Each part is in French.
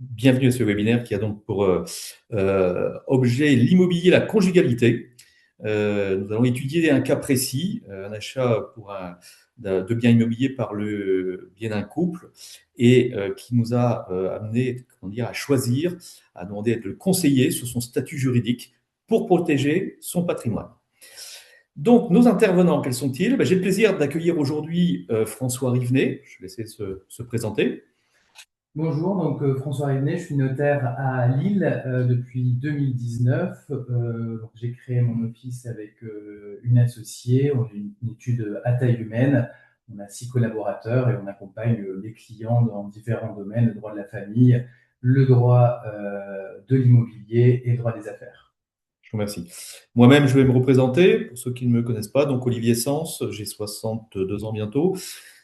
Bienvenue à ce webinaire qui a donc pour objet l'immobilier, la conjugalité. Nous allons étudier un cas précis, un achat de biens immobiliers par le biais d'un couple et qui nous a amené à choisir, à demander à être le conseiller sur son statut juridique pour protéger son patrimoine. Donc, nos intervenants, quels sont-ils? J'ai le plaisir d'accueillir aujourd'hui François Rivenet. Je vais laisser se présenter. Bonjour, donc François Rivenet, je suis notaire à Lille depuis 2019. J'ai créé mon office avec une associée, on est une étude à taille humaine. On a 6 collaborateurs et on accompagne les clients dans différents domaines, le droit de la famille, le droit de l'immobilier et le droit des affaires. Je vous remercie. Moi-même, je vais me représenter, pour ceux qui ne me connaissent pas. Donc, Olivier Sens, j'ai 62 ans bientôt.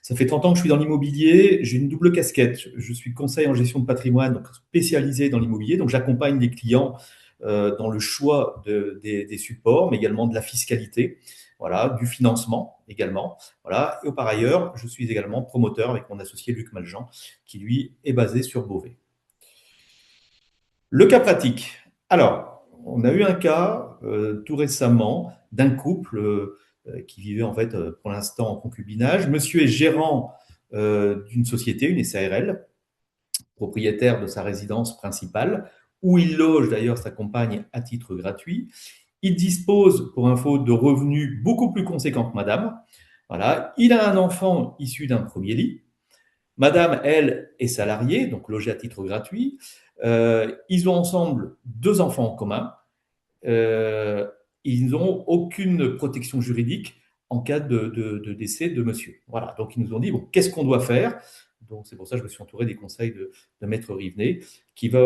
Ça fait 30 ans que je suis dans l'immobilier. J'ai une double casquette. Je suis conseiller en gestion de patrimoine, donc spécialisé dans l'immobilier. Donc, j'accompagne les clients dans le choix des supports, mais également de la fiscalité, voilà, du financement également. Voilà. Et par ailleurs, je suis également promoteur avec mon associé Luc Maljean, qui lui est basé sur Beauvais. Le cas pratique. Alors, on a eu un cas tout récemment d'un couple qui vivait en fait pour l'instant en concubinage. Monsieur est gérant d'une société, une SARL, propriétaire de sa résidence principale, où il loge d'ailleurs sa compagne à titre gratuit. Il dispose, pour info, de revenus beaucoup plus conséquents que madame. Voilà. Il a un enfant issu d'un premier lit. Madame, elle, est salariée, donc logée à titre gratuit. Ils ont ensemble 2 enfants en commun. Euh, Ils n'ont aucune protection juridique en cas de décès de monsieur. Voilà, donc ils nous ont dit, bon, qu'est-ce qu'on doit faire? Donc c'est pour ça que je me suis entouré des conseils de Maître Rivenet, qui va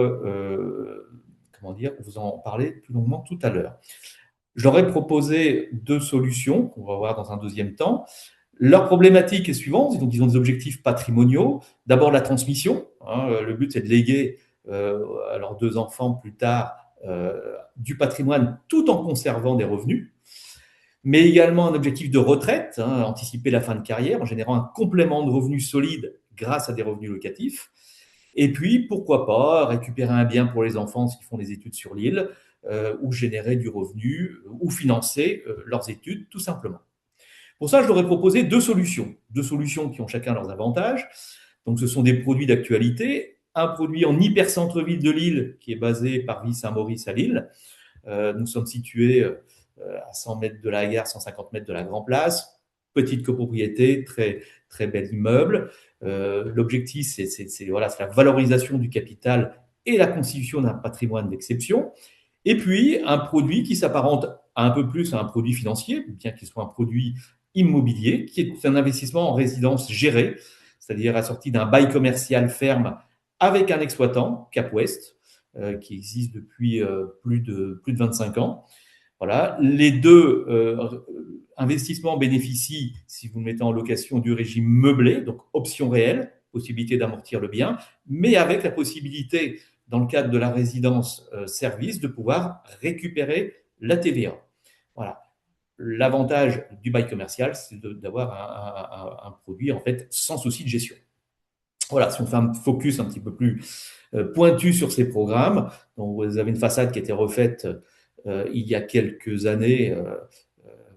vous en parler plus longuement tout à l'heure. Je leur ai proposé 2 solutions qu'on va voir dans un deuxième temps. Leur problématique est suivante, donc ils ont des objectifs patrimoniaux. D'abord la transmission, hein, le but c'est de léguer à leurs 2 enfants plus tard du patrimoine tout en conservant des revenus, mais également un objectif de retraite, hein, anticiper la fin de carrière en générant un complément de revenus solide grâce à des revenus locatifs. Et puis, pourquoi pas, récupérer un bien pour les enfants s'ils font des études sur l'île, ou générer du revenu, ou financer leurs études tout simplement. Pour ça, je leur ai proposé 2 solutions qui ont chacun leurs avantages. Donc, ce sont des produits d'actualité. Un produit en hyper-centre-ville de Lille, qui est basé par Vie Saint-Maurice à Lille. Nous sommes situés à 100 mètres de la gare, 150 mètres de la Grand Place. Petite copropriété, très, très bel immeuble. L'objectif, c'est la valorisation du capital et la constitution d'un patrimoine d'exception. Et puis, un produit qui s'apparente un peu plus à un produit financier, bien qu'il soit un produit immobilier, qui est un investissement en résidence gérée, c'est-à-dire assorti d'un bail commercial ferme avec un exploitant, Cap West, qui existe depuis plus de 25 ans. Voilà. Les 2 investissements bénéficient, si vous le mettez en location, du régime meublé, donc option réelle, possibilité d'amortir le bien, mais avec la possibilité, dans le cadre de la résidence service, de pouvoir récupérer la TVA. Voilà. L'avantage du bail commercial, c'est d'avoir un produit en fait sans souci de gestion. Voilà, si on fait un focus un petit peu plus pointu sur ces programmes, donc vous avez une façade qui a été refaite il y a quelques années,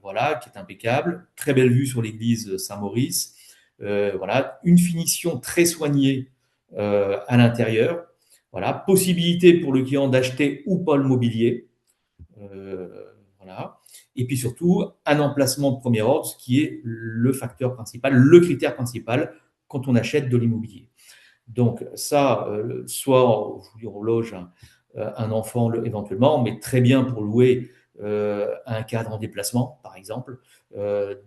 voilà, qui est impeccable, très belle vue sur l'église Saint-Maurice, voilà, une finition très soignée à l'intérieur, voilà, possibilité pour le client d'acheter ou pas le mobilier, euh, voilà. Et puis surtout, un emplacement de premier ordre, ce qui est le facteur principal, le critère principal quand on achète de l'immobilier. Donc ça, soit on loge un enfant éventuellement, mais très bien pour louer un cadre en déplacement, par exemple,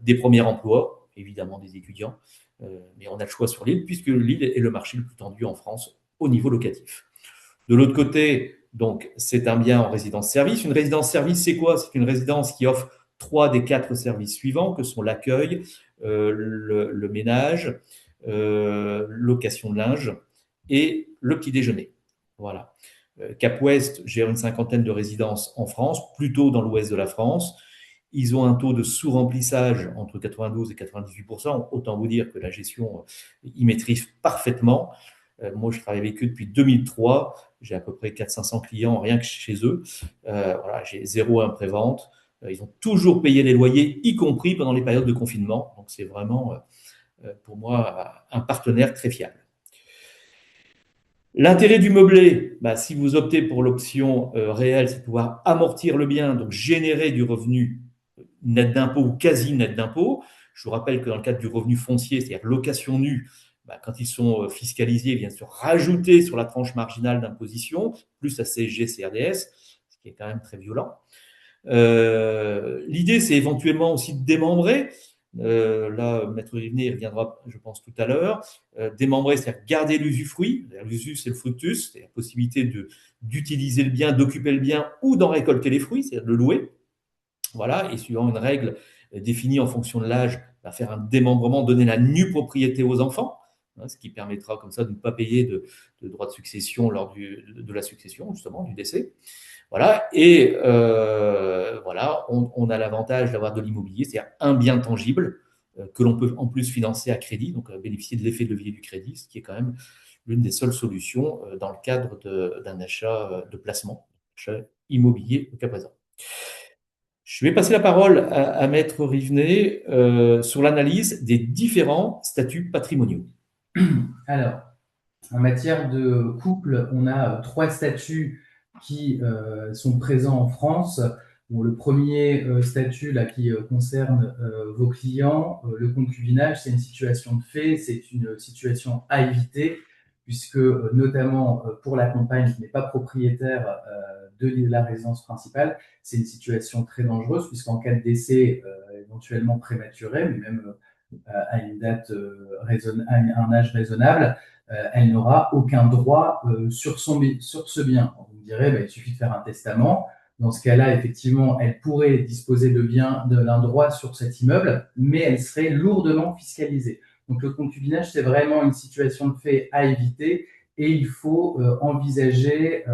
des premiers emplois, évidemment des étudiants, mais on a le choix sur l'île, puisque l'île est le marché le plus tendu en France au niveau locatif. De l'autre côté, donc, c'est un bien en résidence-service. Une résidence-service, c'est quoi? C'est une résidence qui offre 3 des 4 services suivants, que sont l'accueil, le ménage, location de linge et le petit déjeuner. Voilà. Cap Ouest gère une cinquantaine de résidences en France, plutôt dans l'ouest de la France. Ils ont un taux de sous-remplissage entre 92 et 98%. Autant vous dire que la gestion y maîtrise parfaitement. Moi, je travaille avec eux depuis 2003. J'ai à peu près 400-500 clients rien que chez eux. Voilà, j'ai zéro imprévente. Ils ont toujours payé les loyers, y compris pendant les périodes de confinement. Donc, c'est vraiment, pour moi, un partenaire très fiable. L'intérêt du meublé, bah, si vous optez pour l'option réelle, c'est de pouvoir amortir le bien, donc générer du revenu net d'impôt ou quasi net d'impôt. Je vous rappelle que dans le cadre du revenu foncier, c'est-à-dire location nue, bah, quand ils sont fiscalisés, ils viennent se rajouter sur la tranche marginale d'imposition, plus la CSG, CRDS, ce qui est quand même très violent. L'idée, c'est éventuellement aussi de démembrer. Là, Maître Rivenet reviendra, je pense, tout à l'heure. Démembrer, c'est-à-dire garder l'usufruit. L'usus, c'est le fructus, c'est la possibilité d'utiliser le bien, d'occuper le bien ou d'en récolter les fruits, c'est-à-dire de le louer. Voilà, et suivant une règle définie en fonction de l'âge, bah, faire un démembrement, donner la nue propriété aux enfants, hein, ce qui permettra comme ça de ne pas payer de droits de succession lors de la succession, justement, du décès. Voilà, et voilà, on a l'avantage d'avoir de l'immobilier, c'est-à-dire un bien tangible que l'on peut en plus financer à crédit, donc bénéficier de l'effet de levier du crédit, ce qui est quand même l'une des seules solutions dans le cadre d'un achat de placement, achat immobilier au cas présent. Je vais passer la parole à Maître Rivenet sur l'analyse des différents statuts patrimoniaux. Alors, en matière de couple, on a trois statuts qui sont présents en France. Bon, le premier statut là, qui concerne vos clients, le concubinage, c'est une situation de fait, c'est une situation à éviter, puisque notamment pour la compagne qui n'est pas propriétaire de la résidence principale, c'est une situation très dangereuse, puisqu'en cas de décès éventuellement prématuré, mais même à une date à un âge raisonnable, elle n'aura aucun droit sur ce bien. Vous me direz, bah, il suffit de faire un testament. Dans ce cas-là, effectivement, elle pourrait disposer d'un droit sur cet immeuble, mais elle serait lourdement fiscalisée. Donc le concubinage, c'est vraiment une situation de fait à éviter et il faut envisager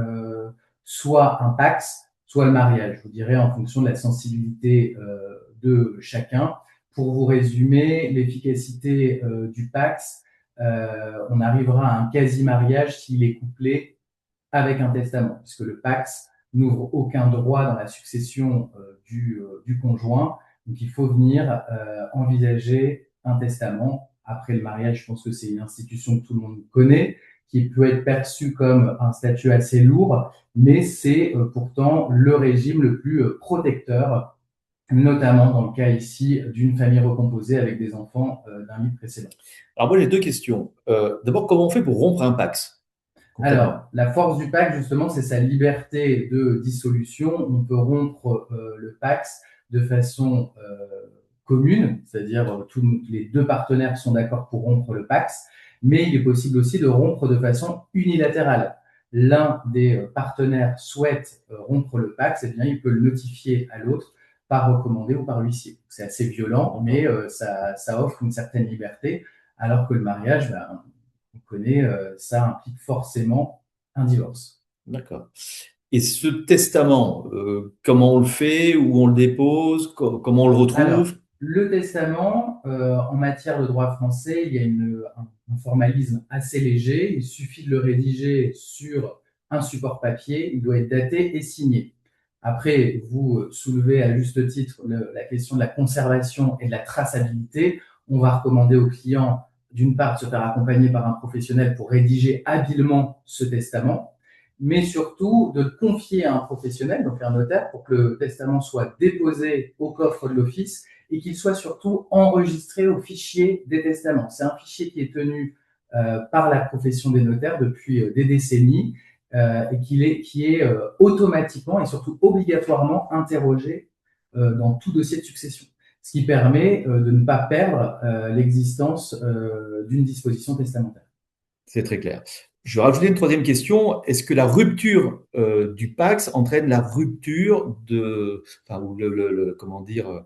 soit un PACS, soit le mariage. Je vous dirais en fonction de la sensibilité de chacun. Pour vous résumer, l'efficacité du PACS, on arrivera à un quasi-mariage s'il est couplé avec un testament, puisque le PACS n'ouvre aucun droit dans la succession du conjoint. Donc, il faut venir envisager un testament. Après le mariage, je pense que c'est une institution que tout le monde connaît, qui peut être perçue comme un statut assez lourd, mais c'est pourtant le régime le plus protecteur, notamment dans le cas ici d'une famille recomposée avec des enfants d'un lit précédent. Alors moi, j'ai deux questions. D'abord, comment on fait pour rompre un PACS? Alors, la force du PACS, justement, c'est sa liberté de dissolution. On peut rompre le PACS de façon commune, c'est-à-dire tous les deux partenaires sont d'accord pour rompre le PACS, mais il est possible aussi de rompre de façon unilatérale. L'un des partenaires souhaite rompre le PACS, eh bien, il peut le notifier à l'autre par recommandé ou par huissier. C'est assez violent, mais ça offre une certaine liberté, alors que le mariage, ben, on connaît, ça implique forcément un divorce. D'accord. Et ce testament, comment on le fait, où on le dépose, comment on le Alors, retrouve? le testament, en matière de droit français, il y a un formalisme assez léger. Il suffit de le rédiger sur un support papier. Il doit être daté et signé. Après, vous soulevez à juste titre la question de la conservation et de la traçabilité. On va recommander aux clients, d'une part, de se faire accompagner par un professionnel pour rédiger habilement ce testament, mais surtout de confier à un professionnel, donc un notaire, pour que le testament soit déposé au coffre de l'office et qu'il soit surtout enregistré au fichier des testaments. C'est un fichier qui est tenu par la profession des notaires depuis des décennies et qui est automatiquement et surtout obligatoirement interrogé dans tout dossier de succession, ce qui permet de ne pas perdre l'existence d'une disposition testamentaire. C'est très clair. Je vais rajouter une troisième question. Est-ce que la rupture du PACS entraîne la rupture enfin, ou comment dire,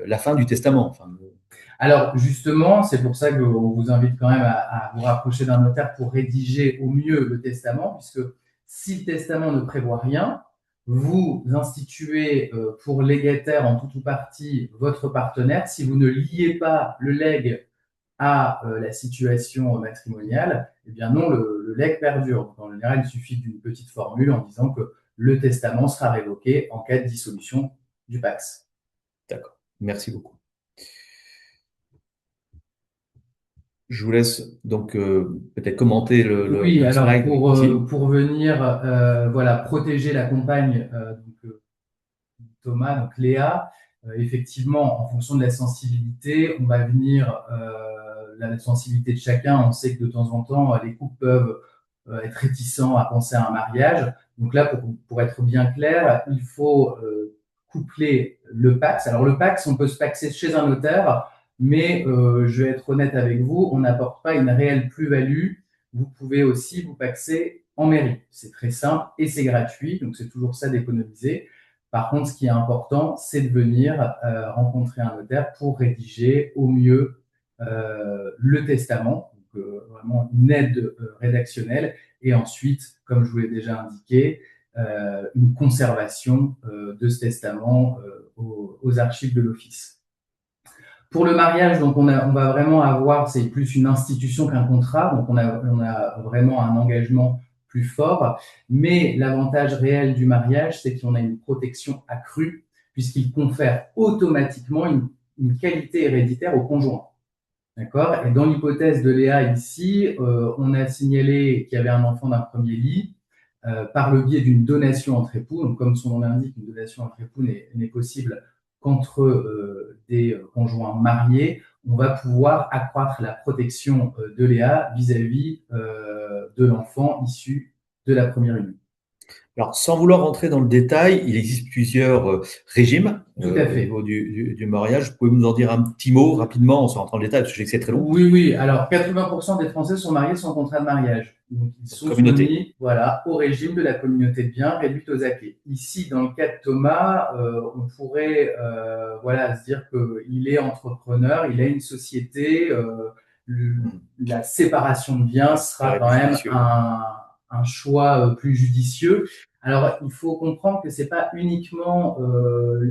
la fin du testament? Enfin, Alors justement, c'est pour ça qu'on vous invite quand même à vous rapprocher d'un notaire pour rédiger au mieux le testament, puisque si le testament ne prévoit rien, vous instituez pour légataire en tout ou partie votre partenaire. Si vous ne liez pas le legs à la situation matrimoniale, eh bien non, le legs perdure. Donc, en général, il suffit d'une petite formule en disant que le testament sera révoqué en cas de dissolution du PACS. D'accord. Merci beaucoup. Je vous laisse donc peut-être commenter Oui, le alors slide ici. pour venir voilà, protéger la compagne, Thomas, donc Léa, effectivement, en fonction de la sensibilité, on va venir, la sensibilité de chacun, on sait que de temps en temps, les couples peuvent être réticents à penser à un mariage. Donc là, pour être bien clair, il faut coupler le PACS. Alors le PACS, on peut se paxer chez un notaire, mais je vais être honnête avec vous, on n'apporte pas une réelle plus-value. Vous pouvez aussi vous paxer en mairie. C'est très simple et c'est gratuit, donc c'est toujours ça d'économiser. Par contre, ce qui est important, c'est de venir rencontrer un notaire pour rédiger au mieux le testament, donc vraiment une aide rédactionnelle, et ensuite, comme je vous l'ai déjà indiqué, une conservation de ce testament aux archives de l'Office. Pour le mariage, donc on va vraiment avoir, c'est plus une institution qu'un contrat, donc on a vraiment un engagement plus fort. Mais l'avantage réel du mariage, c'est qu'on a une protection accrue, puisqu'il confère automatiquement une qualité héréditaire au conjoint. D'accord? Et dans l'hypothèse de Léa ici, on a signalé qu'il y avait un enfant d'un premier lit par le biais d'une donation entre époux. Donc, comme son nom l'indique, une donation entre époux n'est possible qu'entre des conjoints mariés. On va pouvoir accroître la protection de Léa vis-à-vis de l'enfant issu de la première union. Alors, sans vouloir rentrer dans le détail, il existe plusieurs régimes Tout à au fait. niveau du mariage. Vous pouvez nous en dire un petit mot rapidement, sans rentrer dans le détail, parce que je sais que c'est très long. Oui, oui. Alors, 80% des Français sont mariés sans contrat de mariage. Donc, ils Donc, sont communauté. soumis, voilà, au régime de la communauté de biens réduite aux acquis. Ici, dans le cas de Thomas, on pourrait, voilà, se dire qu'il est entrepreneur, il a une société. La séparation de biens Ça sera paraît quand plus même judicieux. un choix plus judicieux. Alors, il faut comprendre que c'est pas uniquement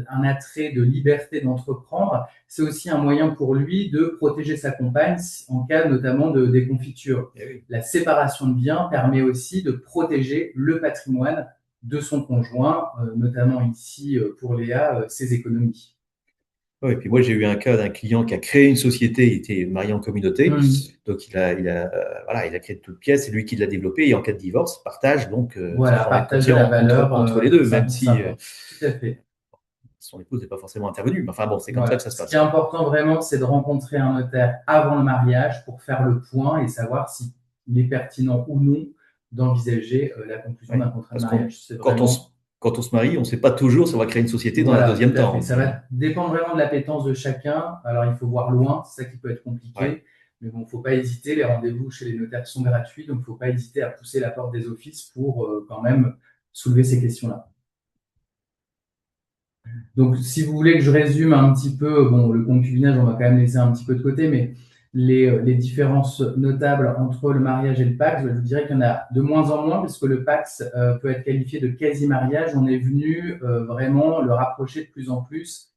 un attrait de liberté d'entreprendre, c'est aussi un moyen pour lui de protéger sa compagne en cas notamment de déconfiture. Eh oui. La séparation de biens permet aussi de protéger le patrimoine de son conjoint, notamment ici pour Léa, ses économies. Ouais, et puis moi, j'ai eu un cas d'un client qui a créé une société, il était marié en communauté, donc voilà, il a créé de toutes pièces, c'est lui qui l'a développé, et en cas de divorce, il partage donc Voilà, cet ordre partager la inconscient valeur, entre les deux, même ça, si tout à fait. son épouse n'est pas forcément intervenue. Mais enfin bon, c'est comme ça que Voilà. ça se Ce qui est passe. important vraiment, c'est de rencontrer un notaire avant le mariage pour faire le point et savoir s'il est pertinent ou non d'envisager la conclusion Ouais. d'un contrat de Parce mariage. C'est quand on, vraiment, quand on se marie, on ne sait pas toujours si on va créer une société dans un voilà, deuxième tout à temps fait. Ça aussi, va hein. dépendre vraiment de l'appétence de chacun. Alors, il faut voir loin, c'est ça qui peut être Ouais. compliqué. Mais bon, il ne faut pas hésiter. Les rendez-vous chez les notaires sont gratuits, donc il ne faut pas hésiter à pousser la porte des offices pour quand même soulever ces questions-là. Donc, si vous voulez que je résume un petit peu, bon, le concubinage, on va quand même laisser un petit peu de côté, mais les différences notables entre le mariage et le PACS, je vous dirais qu'il y en a de moins en moins, parce que le PACS peut être qualifié de quasi-mariage. On est venu vraiment le rapprocher de plus en plus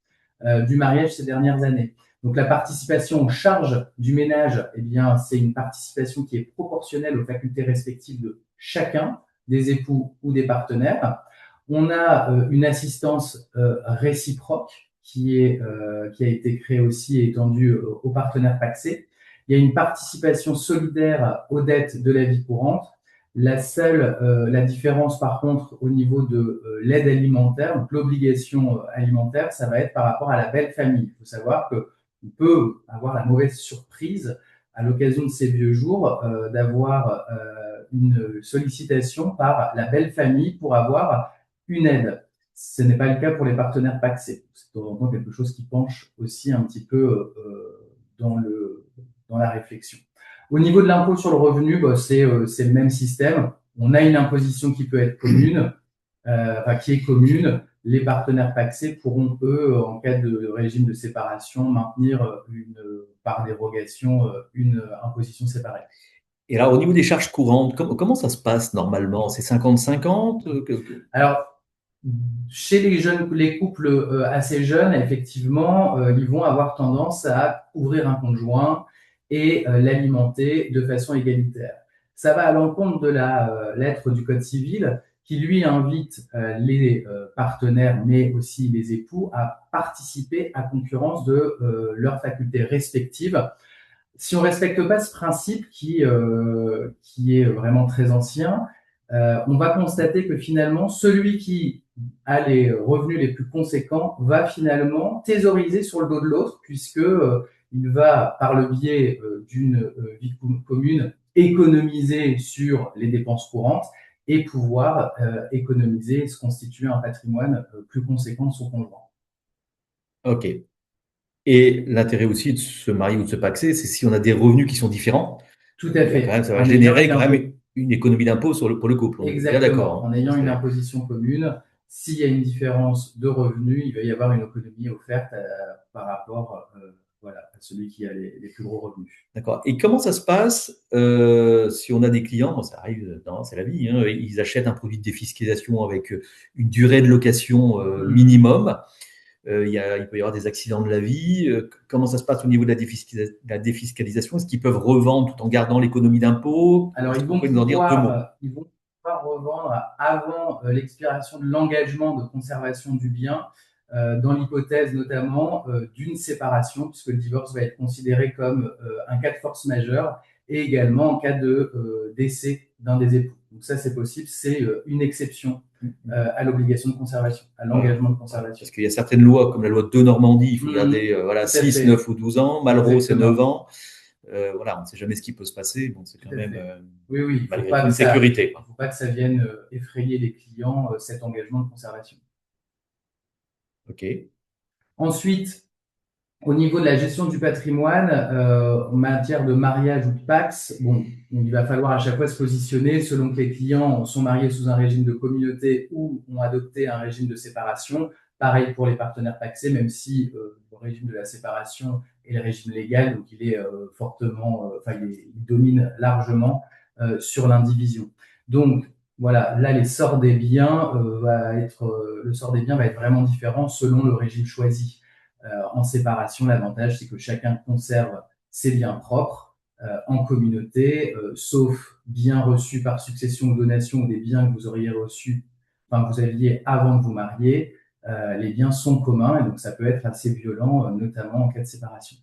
du mariage ces dernières années. Donc, la participation aux charges du ménage, eh bien, c'est une participation qui est proportionnelle aux facultés respectives de chacun, des époux ou des partenaires. On a une assistance réciproque qui a été créée aussi et étendue aux partenaires pacsés. Il y a une participation solidaire aux dettes de la vie courante. La différence par contre au niveau de l'aide alimentaire, donc l'obligation alimentaire, ça va être par rapport à la belle famille. Il faut savoir qu'on peut avoir la mauvaise surprise à l'occasion de ces vieux jours d'avoir une sollicitation par la belle famille pour avoir une aide. Ce n'est pas le cas pour les partenaires pacsés. C'est de temps en temps quelque chose qui penche aussi un petit peu dans la réflexion. Au niveau de l'impôt sur le revenu, bah, c'est le même système. On a une imposition qui peut être commune, qui est commune. Les partenaires pacsés pourront, eux, en cas de régime de séparation, maintenir par dérogation une imposition séparée. Et alors, au niveau des charges courantes, comment ça se passe normalement? C'est 50-50? Alors, chez les couples assez jeunes, effectivement, ils vont avoir tendance à ouvrir un compte joint et l'alimenter de façon égalitaire. Ça va à l'encontre de la lettre du Code civil qui, lui, invite les partenaires, mais aussi les époux, à participer à concurrence de leurs facultés respectives. Si on ne respecte pas ce principe qui est vraiment très ancien, on va constater que finalement, celui qui a les revenus les plus conséquents va finalement thésauriser sur le dos de l'autre, puisque il va, par le biais d'une vie commune, économiser sur les dépenses courantes et pouvoir économiser et se constituer un patrimoine plus conséquent de son conjoint. Ok. Et l'intérêt aussi de se marier ou de se paxer, c'est si on a des revenus qui sont différents, Tout à fait. ça va En ayant générer une quand même une économie d'impôt pour le couple. On est bien Exactement. d'accord. En Hein. ayant une imposition commune, s'il y a une différence de revenus, il va y avoir une économie offerte par rapport voilà, à celui qui a les plus gros revenus. D'accord. Et comment ça se passe si on a des clients, bon, ça arrive, non, c'est la vie, hein, ils achètent un produit de défiscalisation avec une durée de location minimum. Il peut y avoir des accidents de la vie. Comment ça se passe au niveau de la défiscalisation? Est-ce qu'ils peuvent revendre tout en gardant l'économie d'impôt? Alors, Est-ce que vous pouvez nous en dire deux mots? ils vont pouvoir revendre avant l'expiration de l'engagement de conservation du bien, dans l'hypothèse notamment d'une séparation, puisque le divorce va être considéré comme un cas de force majeure, et également en cas de décès d'un des époux. Donc ça, c'est possible, c'est une exception à l'obligation de conservation, à l'engagement de conservation. Parce qu'il y a certaines lois, comme la loi de Normandie, il faut garder Tout à 6, fait. 9 ou 12 ans. Malraux, c'est Exactement. 9 ans. Voilà, on ne sait jamais ce qui peut se passer. Bon, c'est quand Tout à même, fait. Oui, il ne faut malgré pas tout, que une sécurité. faut pas que ça vienne effrayer les clients, cet engagement de conservation. OK. Ensuite, au niveau de la gestion du patrimoine, en matière de mariage ou de Pacs, bon, il va falloir à chaque fois se positionner selon que les clients sont mariés sous un régime de communauté ou ont adopté un régime de séparation. Pareil pour les partenaires pacsés, même si le régime de la séparation est le régime légal, donc il est fortement, il domine largement sur l'indivision. Donc voilà, là les sorts des biens le sort des biens va être vraiment différent selon le régime choisi. En séparation, l'avantage, c'est que chacun conserve ses biens propres en communauté, sauf biens reçus par succession ou donation ou des biens que vous auriez reçus, enfin, vous aviez avant de vous marier. Les biens sont communs et donc ça peut être assez violent, notamment en cas de séparation.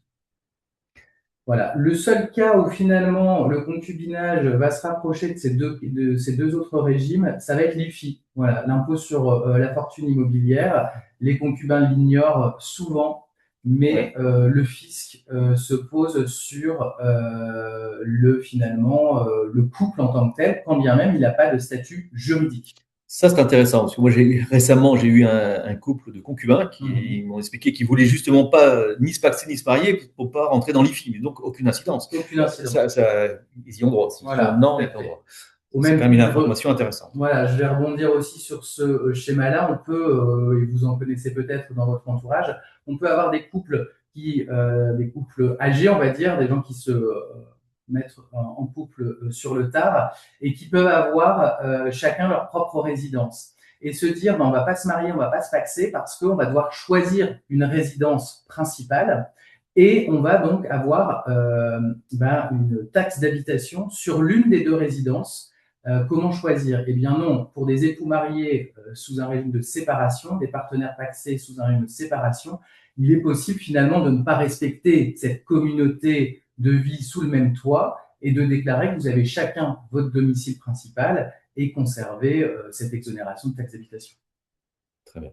Voilà. Le seul cas où finalement le concubinage va se rapprocher de ces deux autres régimes, ça va être l'IFI. Voilà, l'impôt sur la fortune immobilière. Les concubins l'ignorent souvent, mais le fisc se pose sur le couple en tant que tel, quand bien même il n'a pas de statut juridique. Ça, c'est intéressant, parce que moi, récemment, j'ai eu un couple de concubins qui m'ont expliqué qu'ils voulaient justement pas ni se paxer ni se marier pour pas rentrer dans l'IFI, mais donc aucune incidence. Aucune incidence. Ils y ont droit. Voilà, Non, ils y ont droit. Au C'est même quand même une titre, information intéressante. Voilà, je vais rebondir aussi sur ce schéma-là. On peut, et vous en connaissez peut-être dans votre entourage, on peut avoir des couples des couples âgés, on va dire, des gens qui se mettent en couple sur le tard et qui peuvent avoir chacun leur propre résidence. Et se dire, ben, on va pas se marier, on va pas se paxer parce qu'on va devoir choisir une résidence principale et on va donc avoir une taxe d'habitation sur l'une des deux résidences. Comment choisir? Eh bien non, pour des époux mariés sous un régime de séparation, des partenaires pacsés sous un régime de séparation, il est possible finalement de ne pas respecter cette communauté de vie sous le même toit et de déclarer que vous avez chacun votre domicile principal et conserver cette exonération de taxe d'habitation. Très bien.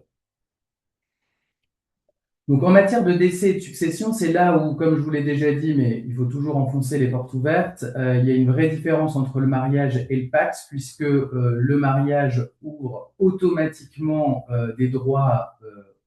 Donc en matière de décès et de succession, c'est là où, comme je vous l'ai déjà dit, mais il faut toujours enfoncer les portes ouvertes, il y a une vraie différence entre le mariage et le Pacs, puisque le mariage ouvre automatiquement des droits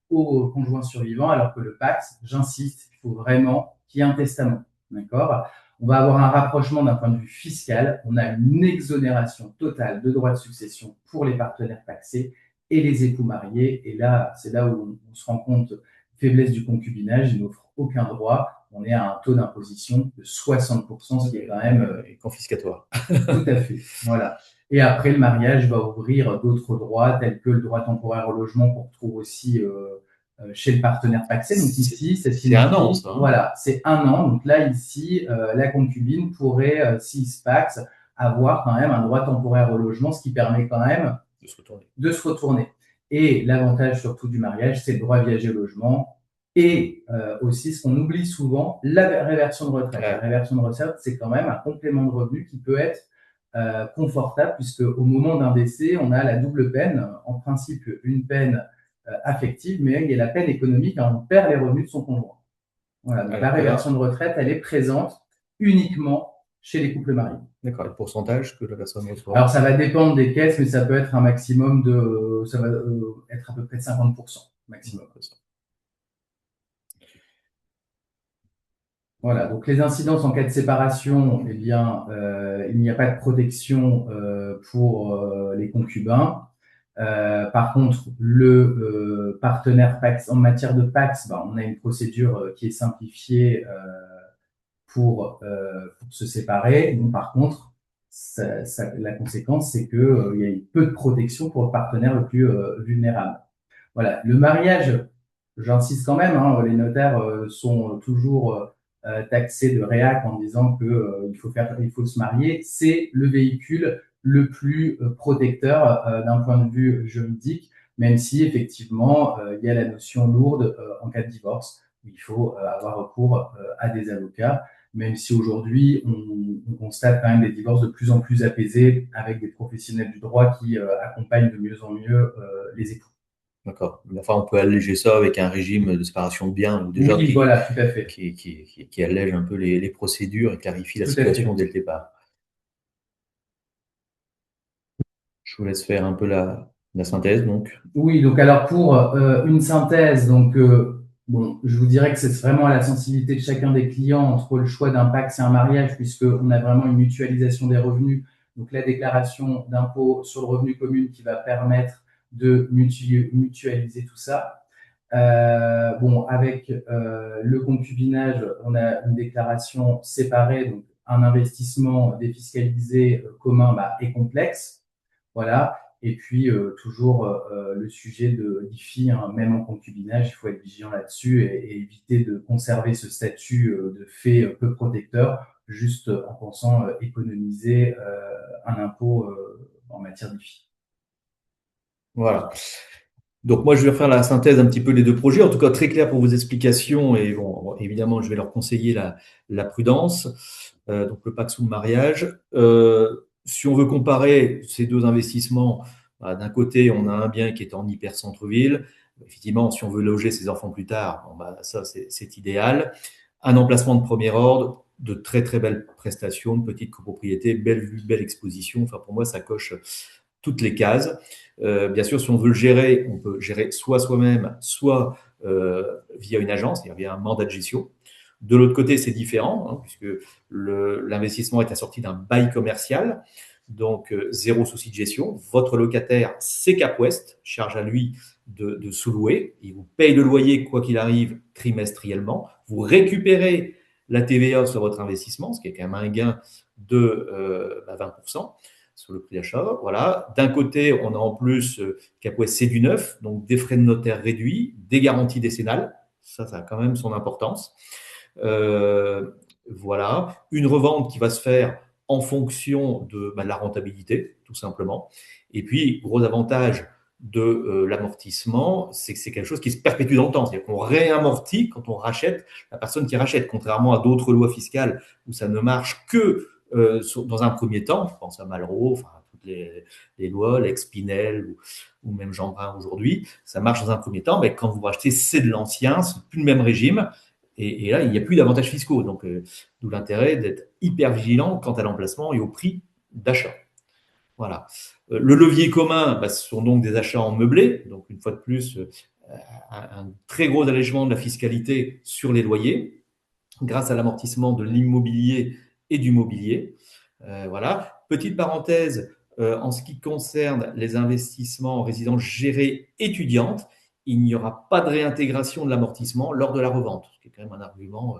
au conjoint survivant, alors que le Pacs, j'insiste, il faut vraiment qu'il y ait un testament. D'accord? On va avoir un rapprochement d'un point de vue fiscal, on a une exonération totale de droits de succession pour les partenaires pacsés et les époux mariés, et là, c'est là où on se rend compte faiblesse du concubinage, il n'offre aucun droit. On est à un taux d'imposition de 60%, ce qui est quand même confiscatoire. Tout à fait. Voilà. Et après, le mariage va ouvrir d'autres droits, tels que le droit temporaire au logement qu'on retrouve aussi chez le partenaire pacsé. Donc ici, c'est un an, ça. Voilà, c'est un an. Donc là, ici, la concubine pourrait, s'il se paxe, avoir quand même un droit temporaire au logement, ce qui permet quand même de se retourner. Et l'avantage surtout du mariage, c'est le droit à viager au logement et aussi, ce qu'on oublie souvent, la réversion de retraite. La réversion de retraite, c'est quand même un complément de revenu qui peut être confortable, puisque au moment d'un décès, on a la double peine. En principe, une peine affective, mais il y a la peine économique, hein, on perd les revenus de son conjoint. Voilà, donc la réversion de retraite, elle est présente uniquement chez les couples mariés. D'accord, le pourcentage que la personne reçoit? Alors, ça va dépendre des caisses, mais ça peut être un maximum de, ça va être à peu près de 50% maximum. Voilà, donc les incidences en cas de séparation, eh bien, il n'y a pas de protection pour les concubins. Par contre, le partenaire PACS, en matière de PACS, ben, on a une procédure qui est simplifiée pour se séparer. Donc, par contre, la conséquence, c'est qu'il y a peu de protection pour le partenaire le plus vulnérable. Voilà, le mariage, j'insiste quand même, hein, les notaires sont toujours taxés de réac en disant que il faut se marier. C'est le véhicule le plus protecteur d'un point de vue juridique, même si effectivement il y a la notion lourde en cas de divorce où il faut avoir recours à des avocats, même si aujourd'hui on constate quand même des divorces de plus en plus apaisés avec des professionnels du droit qui accompagnent de mieux en mieux les époux. D'accord. Enfin, on peut alléger ça avec un régime de séparation de biens, ou déjà oui, voilà, tout à fait. qui allège un peu les procédures et clarifie la situation dès le départ. Je vous laisse faire un peu la synthèse, donc. Oui, donc alors pour une synthèse, donc bon, je vous dirais que c'est vraiment à la sensibilité de chacun des clients entre le choix d'un PACS et un mariage, puisqu'on a vraiment une mutualisation des revenus. Donc la déclaration d'impôt sur le revenu commun qui va permettre de mutualiser tout ça. Bon, avec le concubinage, on a une déclaration séparée, donc un investissement défiscalisé commun est complexe. Voilà. Et puis, toujours le sujet de l'IFI, hein, même en concubinage, il faut être vigilant là-dessus et éviter de conserver ce statut de fait peu protecteur, juste en pensant économiser un impôt en matière d'IFI. Voilà. Donc moi, je vais faire la synthèse un petit peu des deux projets, en tout cas très clair pour vos explications, et bon, évidemment, je vais leur conseiller la prudence, donc le PACS ou le mariage. Si on veut comparer ces deux investissements, d'un côté, on a un bien qui est en hyper centre-ville. Effectivement, si on veut loger ses enfants plus tard, bon, ça c'est idéal. Un emplacement de premier ordre, de très très belles prestations, de petites copropriétés, belle vue, belle exposition. Enfin, pour moi, ça coche toutes les cases. Bien sûr, si on veut le gérer, on peut gérer soit soi-même, soit via une agence, c'est-à-dire via un mandat de gestion. De l'autre côté, c'est différent, hein, puisque l'investissement est assorti d'un bail commercial, donc zéro souci de gestion. Votre locataire, c'est Cap West, charge à lui de sous-louer. Il vous paye le loyer, quoi qu'il arrive, trimestriellement. Vous récupérez la TVA sur votre investissement, ce qui est quand même un gain de 20% sur le prix d'achat. Voilà. D'un côté, on a en plus Cap West, c'est du neuf, donc des frais de notaire réduits, des garanties décennales. Ça a quand même son importance. Voilà. Une revente qui va se faire en fonction de la rentabilité, tout simplement. Et puis, gros avantage de l'amortissement, c'est que c'est quelque chose qui se perpétue dans le temps. C'est-à-dire qu'on réamortit quand on rachète la personne qui rachète, contrairement à d'autres lois fiscales où ça ne marche que dans un premier temps. Je pense à Malraux, enfin, toutes les lois, l'ex-Pinel ou même Jean Brun aujourd'hui. Ça marche dans un premier temps, mais quand vous rachetez, c'est de l'ancien, c'est plus le même régime. Et là, il n'y a plus d'avantages fiscaux. Donc, d'où l'intérêt d'être hyper vigilant quant à l'emplacement et au prix d'achat. Voilà. Le levier commun, ce sont donc des achats en meublé. Donc, une fois de plus, un très gros allègement de la fiscalité sur les loyers grâce à l'amortissement de l'immobilier et du mobilier. Voilà. Petite parenthèse, en ce qui concerne les investissements en résidence gérée étudiante, il n'y aura pas de réintégration de l'amortissement lors de la revente, ce qui est quand même un argument.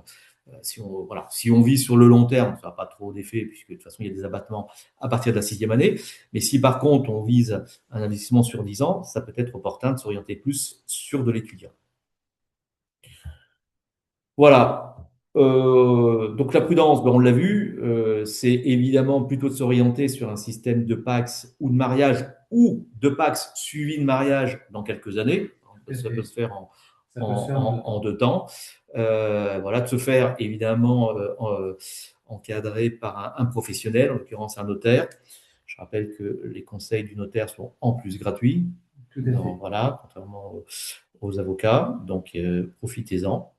Si on vit sur le long terme, ça n'a pas trop d'effet, puisque de toute façon, il y a des abattements à partir de la 6e année. Mais si par contre, on vise un investissement sur 10 ans, ça peut être opportun de s'orienter plus sur de l'étudiant. Voilà. Donc la prudence, ben, on l'a vu, c'est évidemment plutôt de s'orienter sur un système de Pacs ou de mariage ou de Pacs suivi de mariage dans quelques années. Tout à Ça peut fait. se faire Ça peut se faire en deux en temps. deux temps. Voilà, de se faire évidemment encadré par un professionnel, en l'occurrence un notaire. Je rappelle que les conseils du notaire sont en plus gratuits. Tout à Non, fait. voilà, contrairement aux avocats. Donc profitez-en.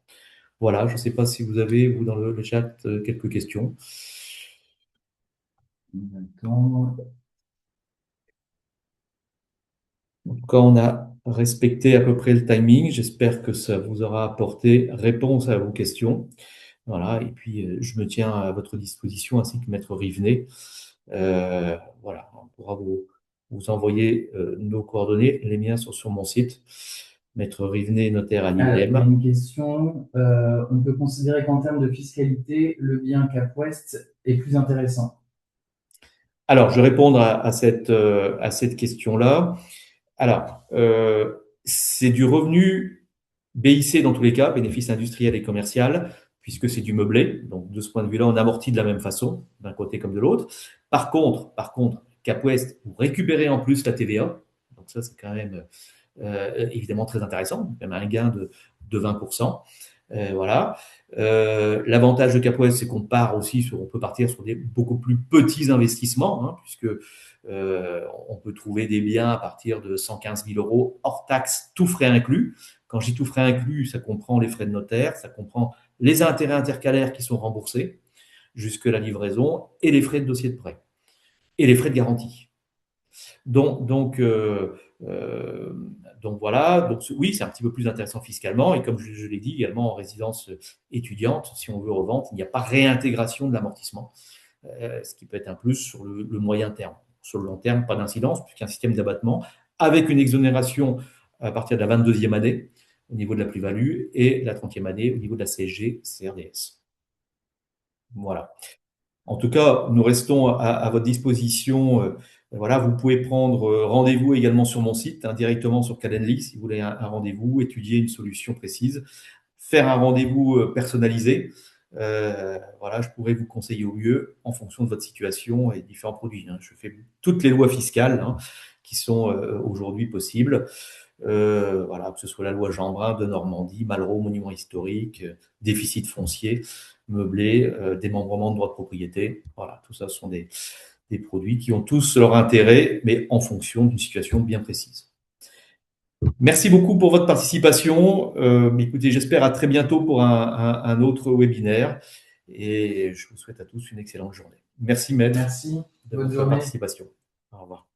Voilà, je ne sais pas si vous avez, vous, dans le chat, quelques questions. Attends. En tout cas, on a respecté à peu près le timing. J'espère que ça vous aura apporté réponse à vos questions. Voilà, et puis je me tiens à votre disposition ainsi que Maître Rivenet. Voilà, on pourra vous envoyer nos coordonnées. Les miens sont sur mon site. Maître Rivenet, notaire à Alors, il y a l'ILM. une question. On peut considérer qu'en termes de fiscalité, le bien Cap West est plus intéressant. Alors, je vais répondre à cette question-là. Alors, c'est du revenu BIC dans tous les cas, bénéfice industriel et commercial, puisque c'est du meublé. Donc, de ce point de vue-là, on amortit de la même façon, d'un côté comme de l'autre. Par contre, Cap West, vous récupérez en plus la TVA. Donc, ça, c'est quand même évidemment très intéressant. Même un gain de 20%. Voilà. L'avantage de Cap-West, c'est qu'on part aussi on peut partir sur des beaucoup plus petits investissements, hein, puisque on peut trouver des biens à partir de 115 000 euros hors taxe, tout frais inclus. Quand je dis tout frais inclus, ça comprend les frais de notaire, ça comprend les intérêts intercalaires qui sont remboursés jusque la livraison et les frais de dossier de prêt et les frais de garantie. Donc, donc, euh, euh, donc voilà, donc oui, c'est un petit peu plus intéressant fiscalement. Et comme je l'ai dit également en résidence étudiante, si on veut revendre, il n'y a pas réintégration de l'amortissement, ce qui peut être un plus sur le moyen terme. Sur le long terme, pas d'incidence, puisqu'un système d'abattement avec une exonération à partir de la 22e année au niveau de la plus-value et la 30e année au niveau de la CSG, CRDS. Voilà. En tout cas, nous restons à votre disposition. Voilà, vous pouvez prendre rendez-vous également sur mon site, hein, directement sur Calendly, si vous voulez un rendez-vous, étudier une solution précise, faire un rendez-vous personnalisé. Voilà, je pourrais vous conseiller au mieux en fonction de votre situation et différents produits, hein. Je fais toutes les lois fiscales, hein, qui sont aujourd'hui possibles. Voilà, que ce soit la loi Jeanbrun de Normandie, Malraux, monument historique, déficit foncier, meublé, démembrement de droits de propriété. Voilà, tout ça sont des produits qui ont tous leur intérêt, mais en fonction d'une situation bien précise. Merci beaucoup pour votre participation. Écoutez, j'espère à très bientôt pour un autre webinaire et je vous souhaite à tous une excellente journée. Merci, maître, Merci. de Bonne votre journée. participation. Au revoir.